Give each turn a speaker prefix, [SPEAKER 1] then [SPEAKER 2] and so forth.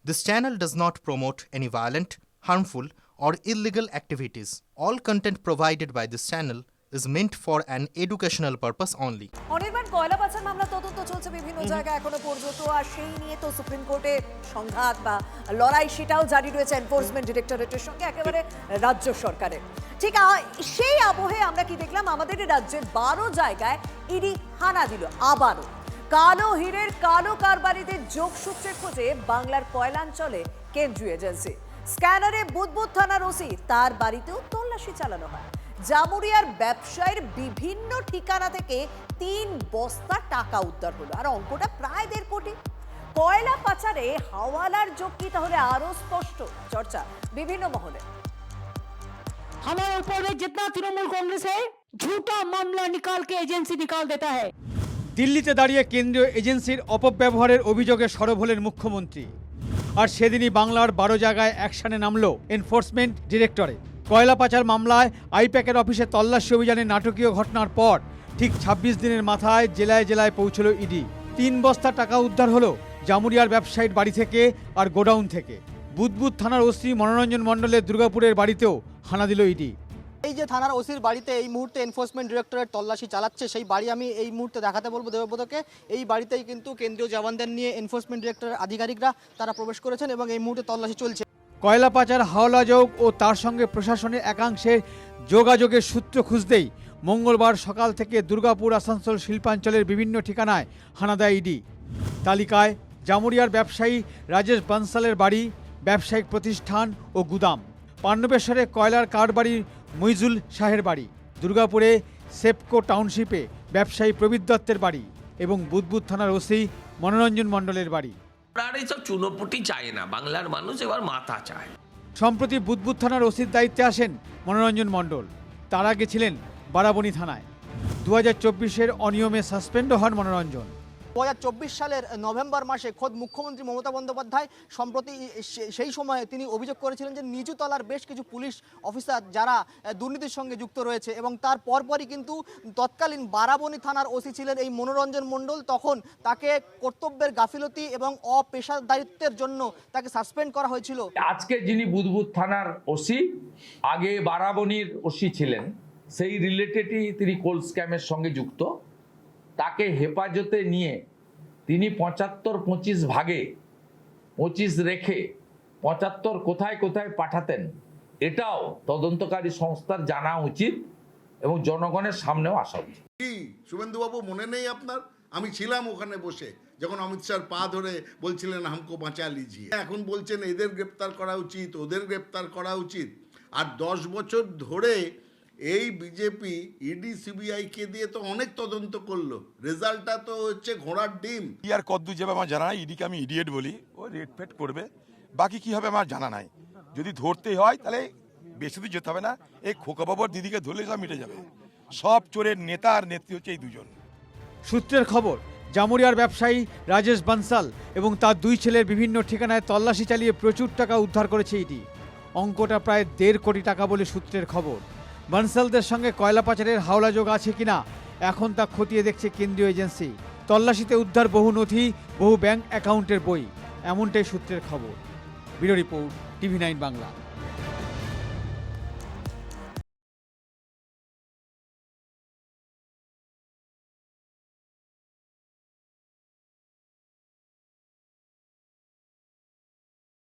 [SPEAKER 1] This channel does not promote any violent, harmful, or illegal activities. All content provided by this channel is meant for an educational purpose only.
[SPEAKER 2] Anirban কয়লা পাচার মামলা তদন্ত চলছে বিভিন্ন জায়গায় এখনো পর্যন্ত, আর সেই নিয়ে তো সুপ্রিম কোর্টে সংঘাত বা লড়াই সেটাও জারি রয়েছে এনফোর্সমেন্ট ডিরেক্টরেটের সঙ্গে একেবারে রাজ্য সরকারের। ঠিক সেই আবহে আমরা কি দেখলাম, আমাদের রাজ্যের 12 জায়গায় ইডি হানা দিল আবারও। কালো হীরের কালো কারবারিদের যোগসূত্রের খোঁজে বাংলার কয়লাঞ্চলে কেন্দ্রীয় এজেন্সি। স্ক্যানারে বুদবুদ থানার ওসি তার বাড়িতেও তল্লাশি চালানো হয়। জামুরিয়ার ব্যবসায়ীর বিভিন্ন ঠিকানা থেকে 3 বস্তা টাকা উদ্ধার হলো, আর অঙ্কটা প্রায় 1.5 কোটি। কয়লা পাচারে হাওয়ালার যোগ কি তাহলে আরো স্পষ্ট? চর্চা বিভিন্ন মহলে।
[SPEAKER 3] हमारे ऊपर में जितना तृणमूल कांग्रेस है झूठा मामला निकाल के एजेंसी निकाल देता है।
[SPEAKER 4] দিল্লিতে দাঁড়িয়ে কেন্দ্রীয় এজেন্সির অপব্যবহারের অভিযোগে সরব হলেন মুখ্যমন্ত্রী। আর সেদিনই বাংলার 12 জায়গায় অ্যাকশনে নামল এনফোর্সমেন্ট ডিরেক্টরেট। কয়লা পাচার মামলায় আইপ্যাকের অফিসে তল্লাশি অভিযানের নাটকীয় ঘটনার পর ঠিক 26 দিনের মাথায় জেলায় জেলায় পৌঁছল ইডি। 3 বস্তা টাকা উদ্ধার হলো জামুরিয়ার ব্যবসায়ীর বাড়ি থেকে আর গোডাউন থেকে। বুদবুদ থানার ওসি মনোরঞ্জন মণ্ডলের দুর্গাপুরের বাড়িতেও হানা দিল ইডি।
[SPEAKER 5] এই যে থানার ওসির বাড়িতে এই মুহূর্তে এনফোর্সমেন্ট ডিরেক্টরেট তল্লাশি চালাচ্ছে, সেই বাড়ি আমি এই মুহূর্তে দেখাতে বলবো দেবব্রতকে। এই বাড়িতেই কিন্তু কেন্দ্রীয় জওয়ানদের নিয়ে এনফোর্সমেন্ট ডিরেক্টরের আধিকারিকরা তারা প্রবেশ করেছেন এবং এই মুহূর্তে তল্লাশি চলছে।
[SPEAKER 4] কয়লা পাচার, হাওলা যোগ ও তার সঙ্গে প্রশাসনের একাংশের যোগাযোগের সূত্র খুঁজতেই মঙ্গলবার সকাল থেকে দুর্গাপুর, আসানসোল শিল্পাঞ্চলের বিভিন্ন ঠিকানায় হানা দেয় ইডি। তালিকায় জামুরিয়ার ব্যবসায়ী রাজেশ বানসালের বাড়ি, ব্যবসায়িক প্রতিষ্ঠান ও গুদাম। পান্ডবেশ্বরে কয়লার কারবারি মইজুল শাহের বাড়ি, দুর্গাপুরে সেপকো টাউনশিপে ব্যবসায়ী প্রবীর দত্তের বাড়ি এবং বুদবুদ থানার ওসি মনোরঞ্জন মণ্ডলের বাড়ি।
[SPEAKER 6] আর এইসব চুনোপুটি চায় না, বাংলার মানুষ এবার মাথা চায়।
[SPEAKER 4] সম্প্রতি বুদবুদ থানার ওসির দায়িত্বে আসেন মনোরঞ্জন মণ্ডল। তার আগে ছিলেন বারাবণী থানায়। 2024-এর অনিয়মে সাসপেন্ডও হন মনোরঞ্জন।
[SPEAKER 5] 2024 সালের নভেম্বর মাসে খোদ মুখ্যমন্ত্রী মমতা বন্দ্যোপাধ্যায় সম্প্রতি সেই সময়ে তিনি অভিযোগ করেছিলেন যে নিচুতলার বেশ কিছু পুলিশ অফিসার যারা দুর্নীতির সঙ্গে যুক্ত রয়েছে, এবং তার পরপরই কিন্তু তৎকালীন বারাবণী থানার ওসি ছিলেন এই মনোরঞ্জন মণ্ডল। তখন তাকে কর্তব্যের গাফিলতি এবং অপেশাদারিত্বের জন্য তাকে সাসপেন্ড করা হয়েছিল।
[SPEAKER 7] আজকে যিনি বুদবুদ থানার ওসি, আগে বারাবণীর ওসি ছিলেন, সেই রিলেটেডই তিনি কোল স্ক্যামের সঙ্গে যুক্ত। তাকে হেফাজতে নিয়ে তিনি 75-25 ভাগে 25 রেখে 75 কোথায় কোথায় পাঠাতেন, এটাও তদন্তকারী সংস্থার জানা উচিত এবং জনগণের সামনেও আসা উচিত।
[SPEAKER 8] কি শুভেন্দুবাবু মনে নেই আপনার? আমি ছিলাম ওখানে বসে যখন অমিত শাহর পা ধরে বলছিলেন হামকো বাঁচা লিজিয়ে। এখন বলছেন এদের গ্রেপ্তার করা উচিত, ওদের গ্রেপ্তার করা উচিত। আর 10 বছর ধরে এই বিজেপি ইডি সিবিআইকে দিয়ে তো অনেক তদন্ত করলো, রেজাল্টটা তো হচ্ছে ঘোড়ার ডিম।
[SPEAKER 9] কি আর কদ্দু যাবে আমার জানা নাই। ইডিকে আমি ইডিয়েট বলি, ও রেড ফেট করবে, বাকি কি হবে আমার জানা নাই। যদি ধরতে হয় তাহলে বেশি দূর যেতে হবে না, এই খোকা বাবুর দিদিকে ধরলে সব মিটে যাবে। সব চোরের নেতা আর নেত্রী হচ্ছে এই দুজন।
[SPEAKER 4] সূত্রের খবর, জামুরিয়ার ব্যবসায়ী রাজেশ বানসাল এবং তার 2 ছেলের বিভিন্ন ঠিকানায় তল্লাশি চালিয়ে প্রচুর টাকা উদ্ধার করেছে ইডি। অঙ্কটা প্রায় 1.5 কোটি টাকা বলে সূত্রের খবর। বানসালদের সঙ্গে কয়লা পাচারের হাওলা যোগ আছে কিনা এখন তা খতিয়ে দেখছে কেন্দ্রীয় এজেন্সি। তল্লাশিতে উদ্ধার বহু নথি, বহু ব্যাংক অ্যাকাউন্টের বই, এমনটাই সূত্রের খবর। Bureau report, TV9 Bangla.